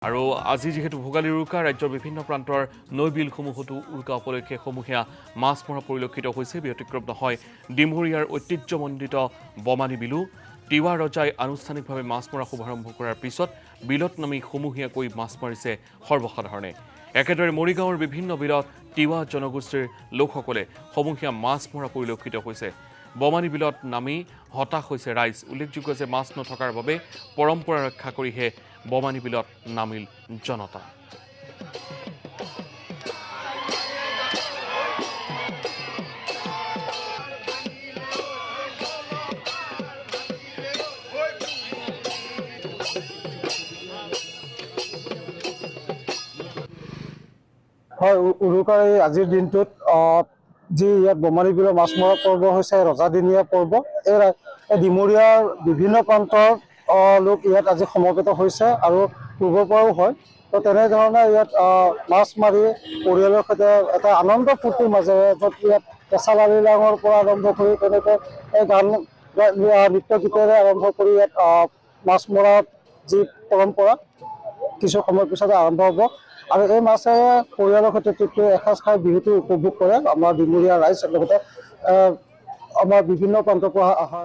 আৰু আজি যেহেতু ভোগালীৰ উৰুকা ৰাজ্যৰ বিভিন্ন প্ৰান্তৰ নৈ বিলসমূহতো উৰুকা উপলক্ষে সমূহীয়া মাছ মৰা পৰিলক্ষিত হৈছে। ব্যতিক্ৰম নহয় ডিমৰীয়াৰ ঐতিহ্যমণ্ডিত বমানী বিলু। তিৱা ৰজাই আনুষ্ঠানিকভাৱে মাছ মৰা শুভাৰম্ভ কৰাৰ পিছত বিলত নামি সমূহীয়াকৈ মাছ মাৰিছে সৰ্বসাধাৰণে। একেদৰে মৰিগাঁৱৰ বিভিন্ন বিলত তিৱা জনগোষ্ঠীৰ লোকসকলে সমূহীয়া মাছ মৰা পৰিলক্ষিত হৈছে। বমানী বিলত নামি হতাশ হৈছে ৰাইজ। উল্লেখযোগ্য যে মাছ নথকাৰ বাবে পৰম্পৰা ৰক্ষা কৰিহে বমানী বিলত নামিল জনতা। হয়, উৰুকাৰ আজিৰ দিনটোত যি ইয়াত বমানী বিলৰ মাছ মৰা পৰ্ব হৈছে ৰজাদিনীয়া পৰ্ব। এই ডিমৰীয়াৰ বিভিন্ন প্ৰান্তৰ লোক ইয়াত আজি সমবেত হৈছে আৰু পূৰ্বৰ পৰাও হয়। তো তেনেধৰণে ইয়াত মাছ মাৰি পৰিয়ালৰ সৈতে এটা আনন্দ ফূৰ্তিৰ মাজেৰে য'ত ইয়াত কেঁচা লালিলাঙৰ পৰা আৰম্ভ কৰি তেনেকৈ গান নৃত্য গীতেৰে আৰম্ভ কৰি ইয়াত মাছ মৰাৰ যি পৰম্পৰা কিছু সময়ৰ পিছতে আৰম্ভ হ'ব। আৰু এই মাছেৰে পৰিয়ালৰ সৈতে তৃপ্তিৰে এসাঁজ খাই বিহুটো উপভোগ কৰে আমাৰ ডিমৰীয়া ৰাইজ, লগতে আমাৰ বিভিন্ন প্ৰান্তৰ পৰা অহা